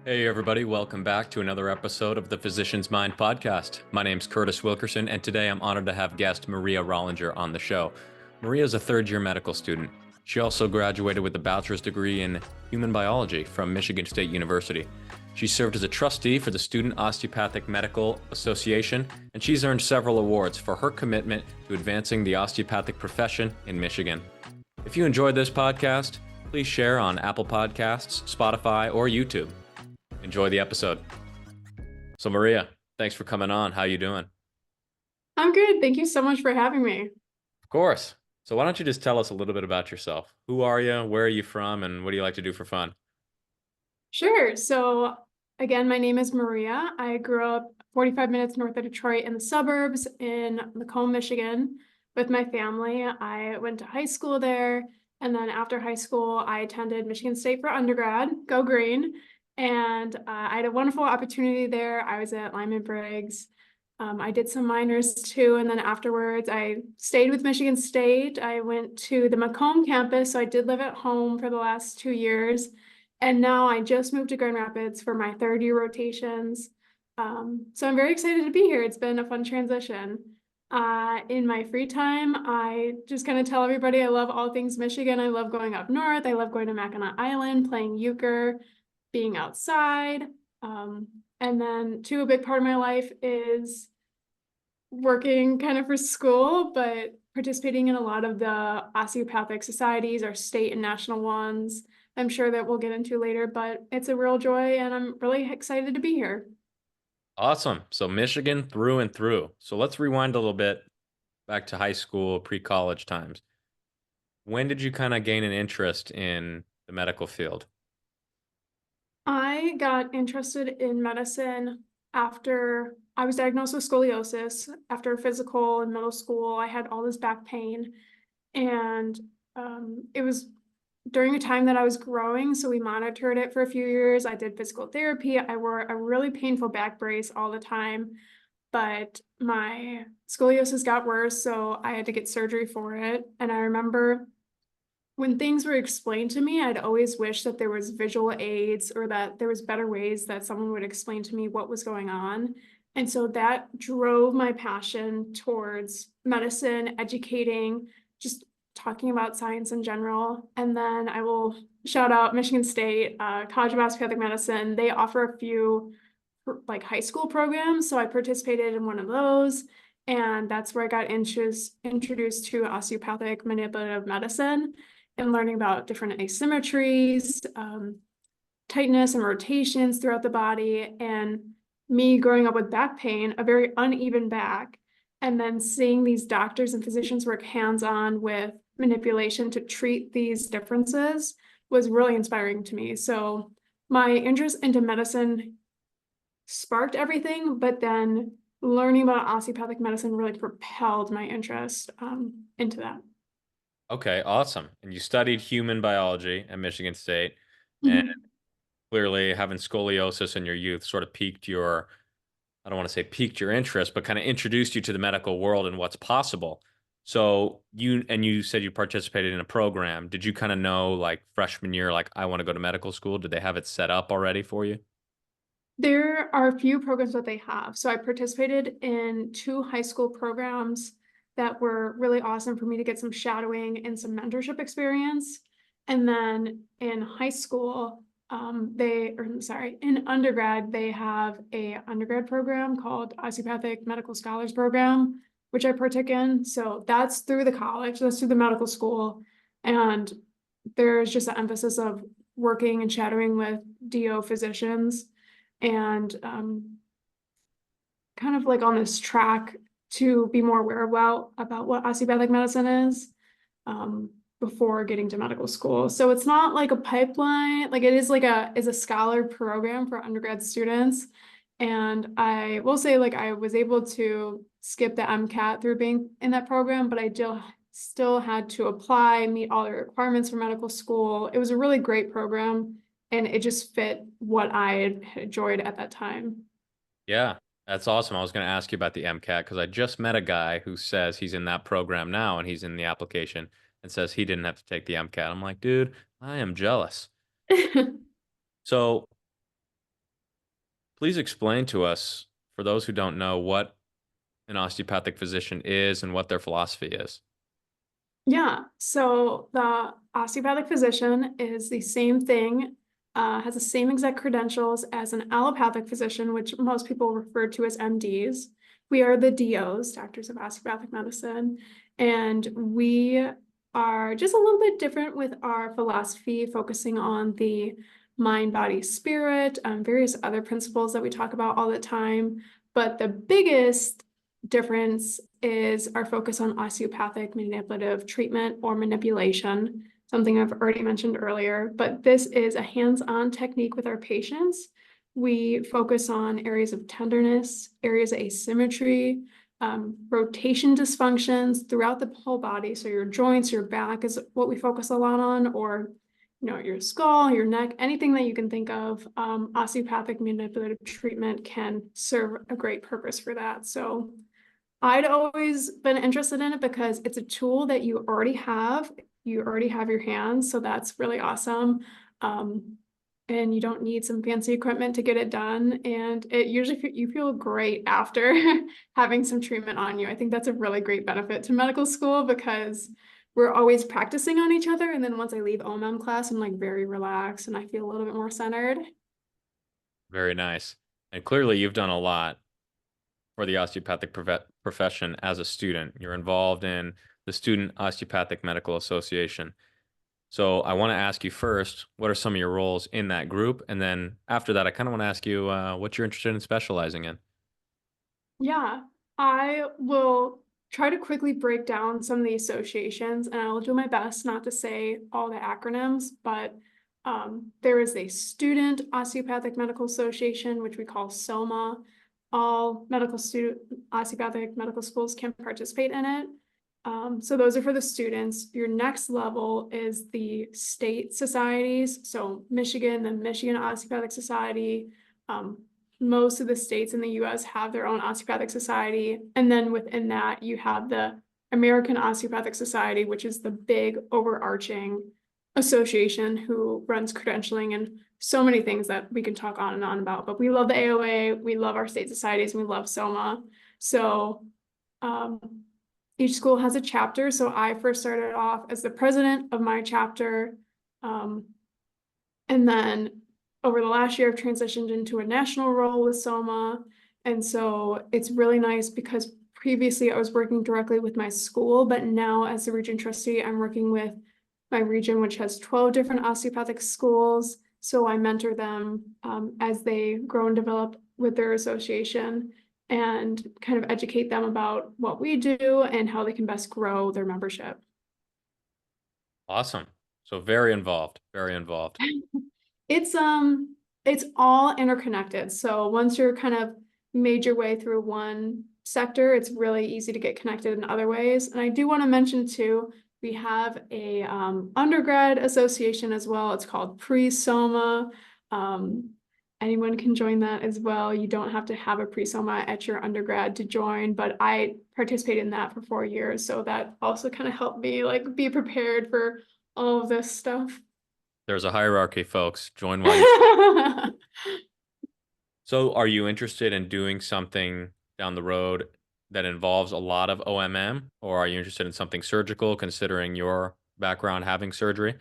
Hey, everybody, welcome back to another episode of the Physician's Mind podcast. My name's Curtis Wilkerson, and today I'm honored to have guest Maria Rollinger on the show. Maria is a third year medical student. She also graduated with a bachelor's degree in human biology from Michigan State University. She served as a trustee for the Student Osteopathic Medical Association, and she's earned several awards for her commitment to advancing the osteopathic profession in Michigan. If you enjoyed this podcast, please share on Apple Podcasts, Spotify, or YouTube. Enjoy the episode. So Maria, thanks for coming on. How you doing? I'm good. Thank you so much for having me. Of course. So why don't you just tell us a little bit about yourself? Who are you? Where are you from? And what do you like to do for fun? Sure. So again, my name is Maria. I grew up 45 minutes north of Detroit in the suburbs in MSUCOM, Michigan with my family. I went to high school there. And then after high school, I attended Michigan State for undergrad, go green. And I had a wonderful opportunity there. I was at Lyman Briggs. I did some minors too. And then afterwards, I stayed with Michigan State. I went to the Macomb campus. So I did live at home for the last 2 years. And now I just moved to Grand Rapids for my third year rotations. So I'm very excited to be here. It's been a fun transition. In my free time, I just kind of tell everybody I love all things Michigan. I love going up north. I love going to Mackinac Island, playing euchre, being outside. And then a big part of my life is working kind of for school, but participating in a lot of the osteopathic societies, our state and national ones. I'm sure that we'll get into later, but it's a real joy and I'm really excited to be here. Awesome. So Michigan through and through. So let's rewind a little bit back to high school, pre-college times. When did you kind of gain an interest in the medical field? I got interested in medicine after I was diagnosed with scoliosis. After a physical in middle school, I had all this back pain, and it was during a time that I was growing, so we monitored it for a few years. I did physical therapy. I wore a really painful back brace all the time, but my scoliosis got worse, so I had to get surgery for it. And I remember when things were explained to me, I'd always wish that there was visual aids or that there was better ways that someone would explain to me what was going on. And so that drove my passion towards medicine, educating, just talking about science in general. And then I will shout out Michigan State, College of Osteopathic Medicine. They offer a few like high school programs. So I participated in one of those. And that's where I got introduced to osteopathic manipulative medicine and learning about different asymmetries, tightness and rotations throughout the body. And me growing up with back pain, a very uneven back, and then seeing these doctors and physicians work hands-on with manipulation to treat these differences was really inspiring to me. So my interest into medicine sparked everything, but then learning about osteopathic medicine really propelled my interest into that. Okay, awesome. And you studied human biology at Michigan State, and Mhm. clearly having scoliosis in your youth sort of piqued your, I don't want to say piqued your interest, but kind of introduced you to the medical world and what's possible. So you said you participated in a program. Did you kind of know like freshman year, like I want to go to medical school? Did they have it set up already for you? There are a few programs that they have. So I participated in 2 high school programs that were really awesome for me to get some shadowing and some mentorship experience. And then in high school, in undergrad, they have a undergrad program called Osteopathic Medical Scholars Program, which I partook in. So that's through the college, that's through the medical school. And there's just an emphasis of working and shadowing with DO physicians and kind of like on this track to be more aware about what osteopathic medicine is before getting to medical school. So it's not like a pipeline, like it is like a scholar program for undergrad students. And I will say like I was able to skip the MCAT through being in that program, but I still had to apply, meet all the requirements for medical school. It was a really great program and it just fit what I had enjoyed at that time. Yeah, that's awesome. I was going to ask you about the MCAT because I just met a guy who says he's in that program now and he's in the application and says he didn't have to take the MCAT. I'm like, dude, I am jealous. So Please explain to us, for those who don't know, what an osteopathic physician is and what their philosophy is. Yeah, so the osteopathic physician is the same thing, has the same exact credentials as an allopathic physician, which most people refer to as MDs. We are the DOs, doctors of osteopathic medicine, and we are just a little bit different with our philosophy, focusing on the mind, body, spirit, various other principles that we talk about all the time. But the biggest difference is our focus on osteopathic manipulative treatment or manipulation, something I've already mentioned earlier, but this is a hands-on technique with our patients. We focus on areas of tenderness, areas of asymmetry, rotation dysfunctions throughout the whole body. So your joints, your back is what we focus a lot on, or your skull, your neck, anything that you can think of. Osteopathic manipulative treatment can serve a great purpose for that. So I'd always been interested in it because it's a tool that you already have. You already have your hands, so that's really awesome. And you don't need some fancy equipment to get it done. And it usually you feel great after having some treatment on you. I think that's a really great benefit to medical school because we're always practicing on each other. And then once I leave OMM class, I'm like very relaxed and I feel a little bit more centered. Very nice. And clearly, you've done a lot for the osteopathic profession as a student. You're involved in the Student Osteopathic Medical Association. So I want to ask you first, what are some of your roles in that group? And then after that, I kind of want to ask you what you're interested in specializing in. Yeah, I will try to quickly break down some of the associations, and I will do my best not to say all the acronyms, but there is a Student Osteopathic Medical Association, which we call SOMA. All osteopathic medical schools can participate in it. So those are for the students. Your next level is the state societies. So Michigan, the Michigan Osteopathic Society, um, most of the states in the US have their own osteopathic society. And then within that, you have the American Osteopathic Society, which is the big overarching association who runs credentialing and so many things that we can talk on and on about. But we love the AOA, we love our state societies, and we love SOMA. So um, each school has a chapter. So I first started off as the president of my chapter. Um, and then over the last year, I've transitioned into a national role with SOMA. And so it's really nice because previously I was working directly with my school, but now as the region trustee, I'm working with my region, which has 12 different osteopathic schools. So I mentor them as they grow and develop with their association and kind of educate them about what we do and how they can best grow their membership. Awesome. So very involved, very involved. It's it's all interconnected. So once you're kind of made your way through one sector, it's really easy to get connected in other ways. And I do want to mention too, we have a undergrad association as well. It's called Pre-SOMA. Anyone can join that as well. You don't have to have a pre-SOMA at your undergrad to join, but I participated in that for 4 years. So that also kind of helped me like be prepared for all of this stuff. There's a hierarchy, folks. Join while you. So are you interested in doing something down the road that involves a lot of OMM, or are you interested in something surgical, considering your background having surgery?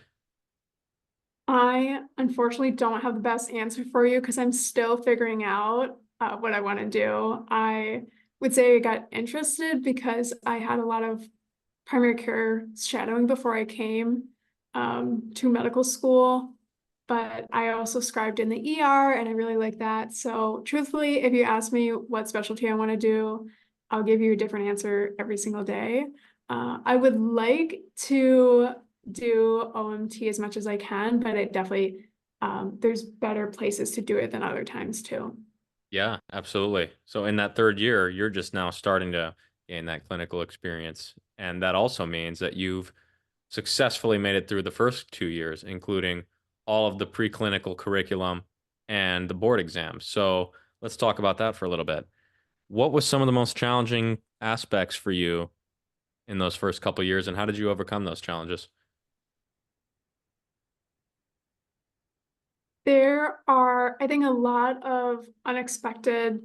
I unfortunately don't have the best answer for you because I'm still figuring out what I want to do. I would say I got interested because I had a lot of primary care shadowing before I came to medical school, but I also scribed in the ER and I really like that. So truthfully, if you ask me what specialty I want to do, I'll give you a different answer every single day. I would like to do OMT as much as I can, but it definitely there's better places to do it than other times too. Yeah, absolutely. So in that third year, you're just now starting to gain that clinical experience. And that also means that you've successfully made it through the first 2 years, including all of the preclinical curriculum and the board exams. So let's talk about that for a little bit. What was some of the most challenging aspects for you in those first couple years, and how did you overcome those challenges? There are, I think, a lot of unexpected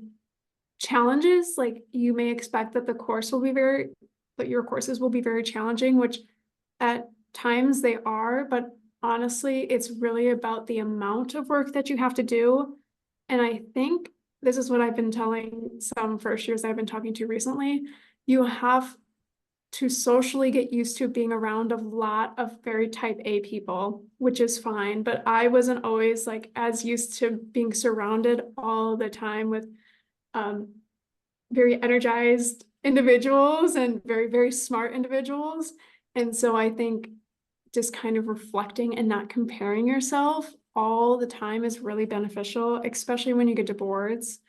challenges. Like you may expect that that your courses will be very challenging, which at times they are, but honestly, it's really about the amount of work that you have to do. And I think this is what I've been telling some first years I've been talking to recently. You have to socially get used to being around a lot of very type A people, which is fine. But I wasn't always like as used to being surrounded all the time with um, very energized individuals and very, very smart individuals. And so I think just kind of reflecting and not comparing yourself all the time is really beneficial, especially when you get to boards.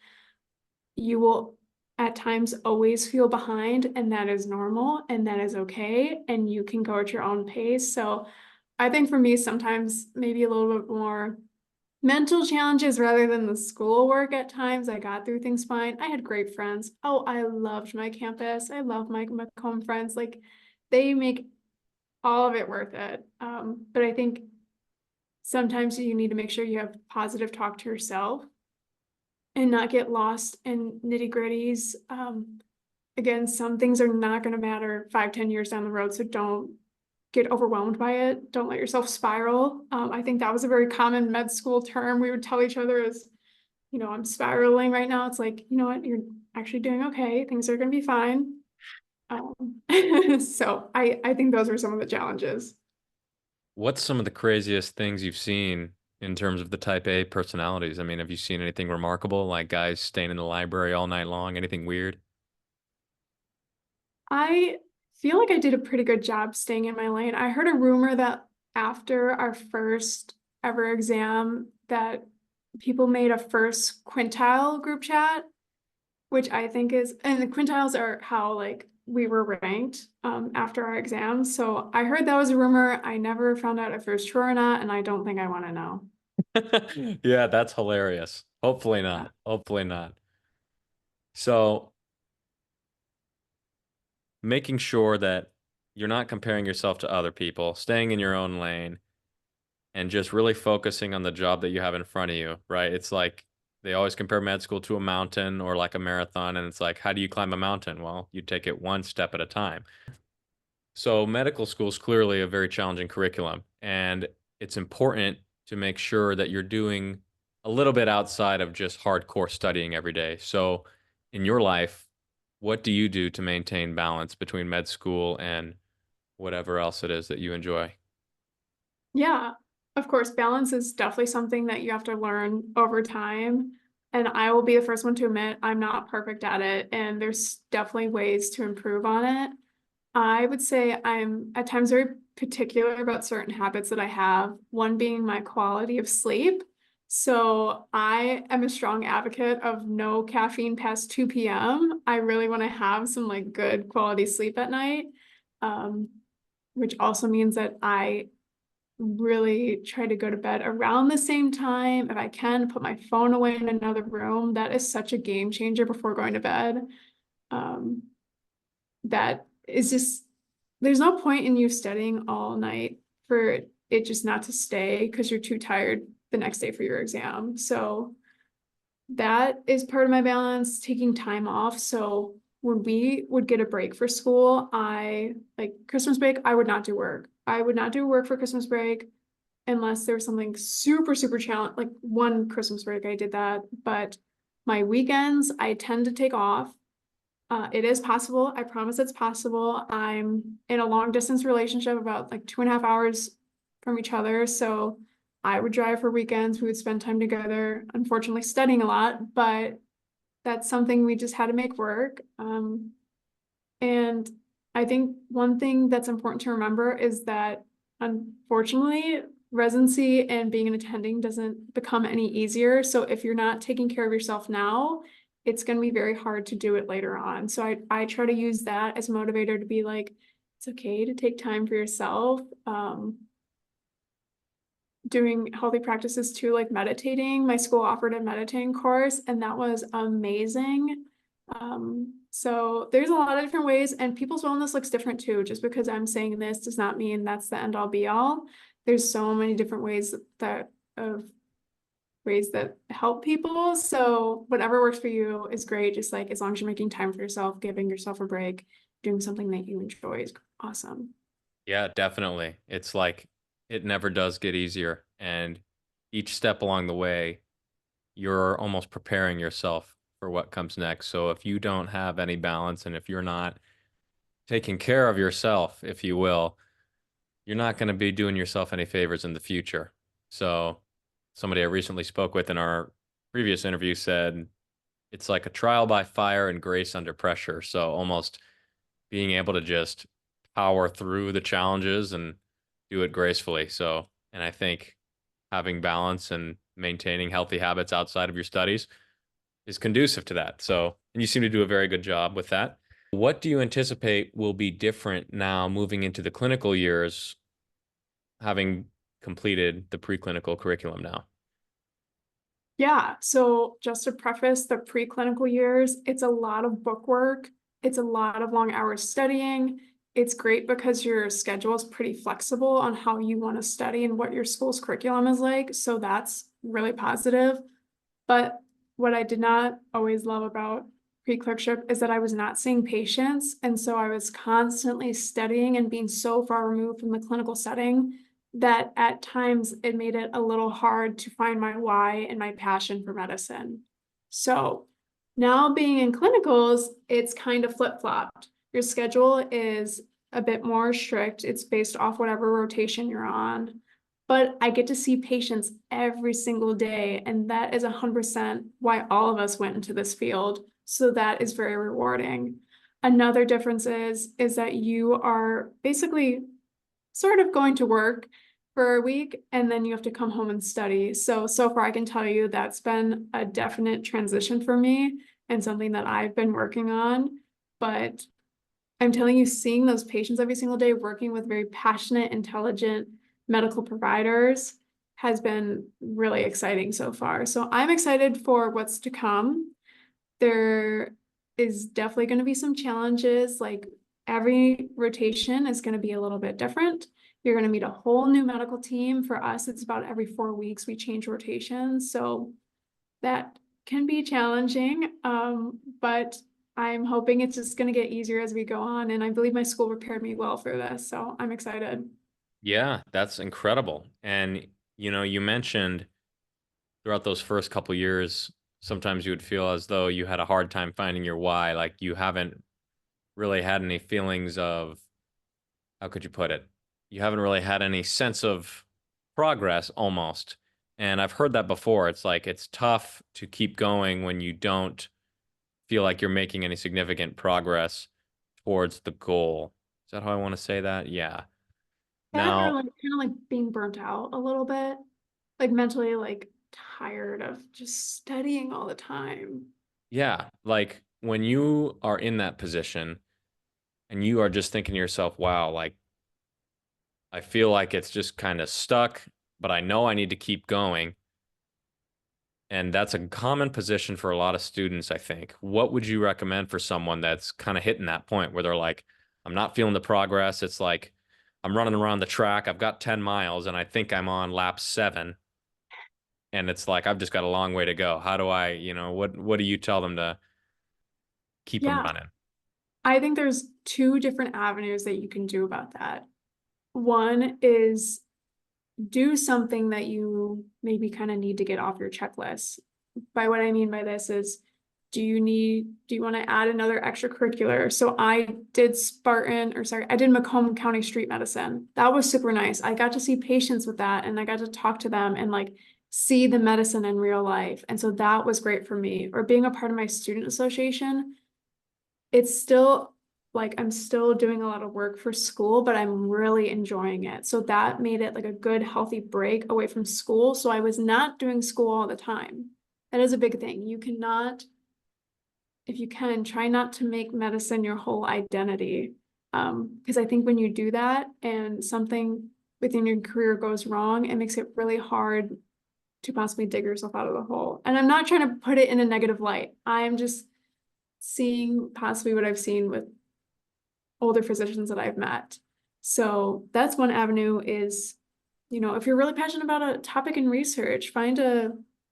You will at times always feel behind, and that is normal and that is okay. And you can go at your own pace. So I think for me, sometimes maybe a little bit more mental challenges rather than the schoolwork at times. I got through things fine. I had great friends. Oh, I loved my campus. I love my MSUCOM friends. Like they make all of it worth it. But I think sometimes you need to make sure you have positive talk to yourself and not get lost in nitty gritties. Again, some things are not going to matter 5, 10 years down the road. So don't get overwhelmed by it. Don't let yourself spiral. I think that was a very common med school term we would tell each other is, I'm spiraling right now. It's like, you know what, you're actually doing okay. Things are going to be fine. So I think those are some of the challenges. What's some of the craziest things you've seen in terms of the type A personalities? I mean, have you seen anything remarkable, like guys staying in the library all night long? Anything weird? I feel like I did a pretty good job staying in my lane. I heard a rumor that after our first ever exam that people made a first quintile group chat, which I think is, and the quintiles are how like we were ranked after our exams. So I heard that was a rumor. I never found out if it was true or not, and I don't think I want to know. Yeah, that's hilarious. Hopefully Yeah. not. Hopefully not. So, making sure that you're not comparing yourself to other people, staying in your own lane, and just really focusing on the job that you have in front of you, right? It's like they always compare med school to a mountain or like a marathon, and it's like, how do you climb a mountain? Well, you take it one step at a time. So, medical school is clearly a very challenging curriculum, and it's important to make sure that you're doing a little bit outside of just hardcore studying every day. So, in your life, what do you do to maintain balance between med school and whatever else it is that you enjoy? Yeah, of course, balance is definitely something that you have to learn over time. And I will be the first one to admit I'm not perfect at it, and there's definitely ways to improve on it. I would say I'm at times very particular about certain habits that I have, one being my quality of sleep. So I am a strong advocate of no caffeine past 2 p.m. I really want to have some like good quality sleep at night. Um, which also means that I really try to go to bed around the same time. If I can, put my phone away in another room. That is such a game changer before going to bed. Um, that is just, there's no point in you studying all night for it just not to stay because you're too tired the next day for your exam. So that is part of my balance, taking time off. So when we would get a break for school, I like Christmas break, I would not do work. I would not do work for Christmas break unless there was something super, super challenging. Like one Christmas break, I did that. But my weekends, I tend to take off. It is possible. I promise it's possible. I'm in a long distance relationship, about like 2.5 hours from each other. So I would drive for weekends. We would spend time together, unfortunately studying a lot, but that's something we just had to make work. And I think one thing that's important to remember is that unfortunately, residency and being an attending doesn't become any easier. So if you're not taking care of yourself now, it's going to be very hard to do it later on. So I try to use that as a motivator to be like, it's okay to take time for yourself. Doing healthy practices too, like meditating. My school offered a meditating course, and that was amazing. So there's a lot of different ways, and people's wellness looks different too. Just because I'm saying this does not mean that's the end all be all. There's so many different ways that of ways that help people. So whatever works for you is great. Just like as long as you're making time for yourself, giving yourself a break, doing something that you enjoy is awesome. Yeah, definitely. It's like it never does get easier. And each step along the way, you're almost preparing yourself for what comes next. So if you don't have any balance and if you're not taking care of yourself, if you will, you're not going to be doing yourself any favors in the future. So somebody I recently spoke with in our previous interview said it's like a trial by fire and grace under pressure. So almost being able to just power through the challenges and do it gracefully. So, and I think having balance and maintaining healthy habits outside of your studies is conducive to that. So, and you seem to do a very good job with that. What do you anticipate will be different now moving into the clinical years, having completed the preclinical curriculum now? Yeah, so just to preface the preclinical years, it's a lot of book work. It's a lot of long hours studying. It's great because your schedule is pretty flexible on how you want to study and what your school's curriculum is like. So that's really positive. But what I did not always love about pre-clerkship is that I was not seeing patients. And so I was constantly studying and being so far removed from the clinical setting that at times it made it a little hard to find my why and my passion for medicine. So now being in clinicals, it's kind of flip-flopped. Your schedule is a bit more strict. It's based off whatever rotation you're on. But I get to see patients every single day, and that is 100% why all of us went into this field. So that is very rewarding. Another difference is that you are basically sort of going to work for a week and then you have to come home and study. So far I can tell you that's been a definite transition for me and something that I've been working on. But I'm telling you, seeing those patients every single day, working with very passionate, intelligent medical providers has been really exciting so far. So I'm excited for what's to come. There is definitely going to be some challenges. Like every rotation is going to be a little bit different. You're going to meet a whole new medical team. For us, it's about every 4 weeks we change rotations. So that can be challenging. But I'm hoping it's just going to get easier as we go on. And I believe my school prepared me well for this. So I'm excited. Yeah, that's incredible. And you mentioned throughout those first couple years, sometimes you would feel as though you had a hard time finding your why, like you haven't really had any feelings of, how could you put it? You haven't really had any sense of progress almost. And I've heard that before. It's like it's tough to keep going when you don't feel like you're making any significant progress towards the goal. Is that how I want to say that? Yeah. That or Now, like kind of like being burnt out a little bit, like mentally like tired of just studying all the time. yeah, like when you are in that position and you are just thinking to yourself, wow, like I feel like it's just kind of stuck, but I know I need to keep going. And that's a common position for a lot of students, I think. What would you recommend for someone that's kind of hitting that point where they're like, I'm not feeling the progress. It's like I'm running around the track. I've got 10 miles and I think I'm on lap 7. And it's like I've just got a long way to go. How do I, what do you tell them to keep them Yeah, running? I think there's two different avenues that you can do about that. One is do something that you maybe kind of need to get off your checklist. By what I mean by this is, do you want to add another extracurricular? So I did I did Macomb County Street Medicine. That was super nice. I got to see patients with that and I got to talk to them and like see the medicine in real life. And so that was great for me. Or being a part of my student association, it's still like I'm still doing a lot of work for school, but I'm really enjoying it. So that made it like a good, healthy break away from school. So I was not doing school all the time. That is a big thing. You cannot, if you can, try not to make medicine your whole identity. Because I think when you do that and something within your career goes wrong, it makes it really hard to possibly dig yourself out of the hole. And I'm not trying to put it in a negative light. I'm just seeing possibly what I've seen with older physicians that I've met. So that's one avenue is, if you're really passionate about a topic in research, find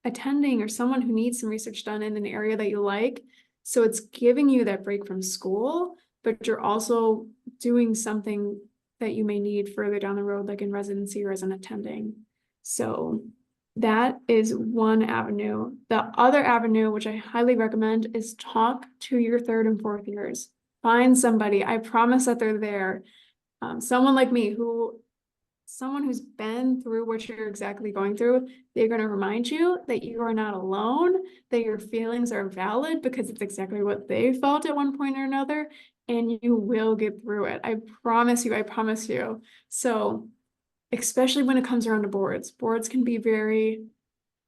attending or someone who needs some research done in an area that you like. So it's giving you that break from school, but you're also doing something that you may need further down the road, like in residency or as an attending. So that is one avenue. The other avenue, which I highly recommend, is talk to your third and fourth years. Find somebody. I promise that they're there. Someone like me someone who's been through what you're exactly going through, they're going to remind you that you are not alone, that your feelings are valid because it's exactly what they felt at one point or another, and you will get through it. I promise you, I promise you. So, especially when it comes around to boards can be very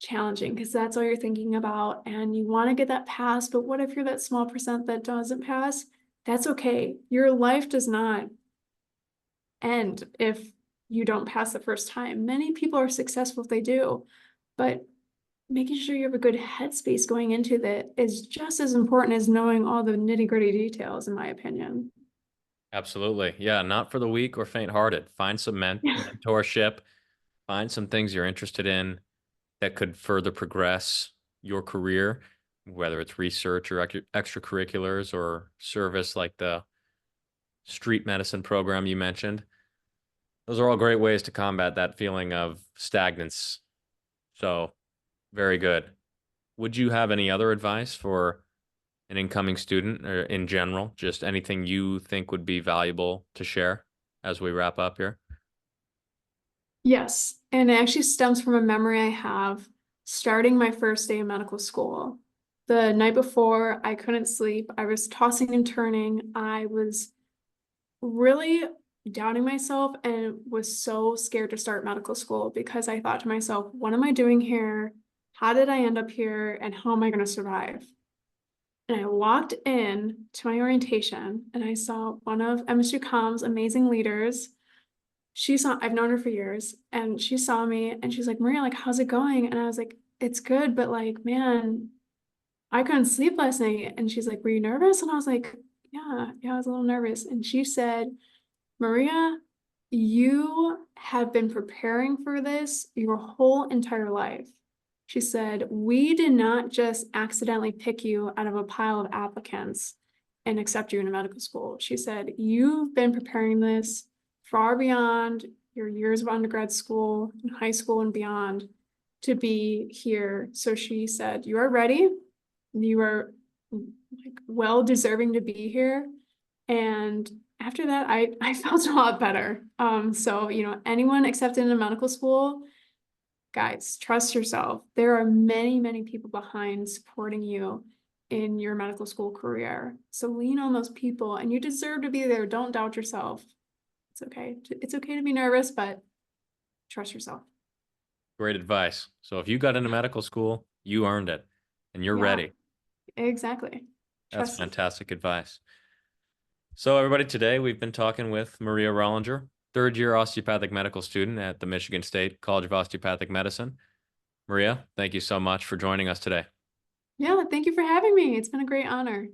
challenging because that's all you're thinking about and you want to get that pass, but what if you're that small percent that doesn't pass? That's okay. Your life does not end if you don't pass the first time. Many people are successful if they do, but making sure you have a good headspace going into that is just as important as knowing all the nitty-gritty details, in my opinion. Absolutely. Yeah, not for the weak or faint-hearted. Find some Yeah. mentorship, find some things you're interested in that could further progress your career, whether it's research or extracurriculars or service like the street medicine program you mentioned. Those are all great ways to combat that feeling of stagnance. So, very good. Would you have any other advice for an incoming student or in general, just anything you think would be valuable to share as we wrap up here? Yes, and it actually stems from a memory I have starting my first day of medical school. The night before, I couldn't sleep. I was tossing and turning. I was really doubting myself and was so scared to start medical school because I thought to myself, what am I doing here? How did I end up here? And how am I going to survive? And I walked in to my orientation and I saw one of MSUCOM's amazing leaders. I've known her for years, and she saw me and she's like, Maria, like, how's it going? And I was like, it's good, but like, man, I couldn't sleep last night. And she's like, were you nervous? And I was like, yeah, I was a little nervous. And she said, Maria, you have been preparing for this your whole entire life. She said, we did not just accidentally pick you out of a pile of applicants and accept you into medical school. She said, you've been preparing this far beyond your years of undergrad school and high school and beyond to be here. So she said, you are ready. You are like well deserving to be here. And after that, I felt a lot better. So, anyone accepted into medical school, guys, trust yourself. There are many, many people behind supporting you in your medical school career. So lean on those people and you deserve to be there. Don't doubt yourself. It's okay. It's okay to be nervous, but trust yourself. Great advice. So, if you got into medical school, you earned it and you're Yeah, ready. exactly. That's Trust you. fantastic advice. So, everybody, today we've been talking with Maria Rollinger, third year osteopathic medical student at the Michigan State College of Osteopathic Medicine. Maria, thank you so much for joining us today. Yeah, thank you for having me. It's been a great honor.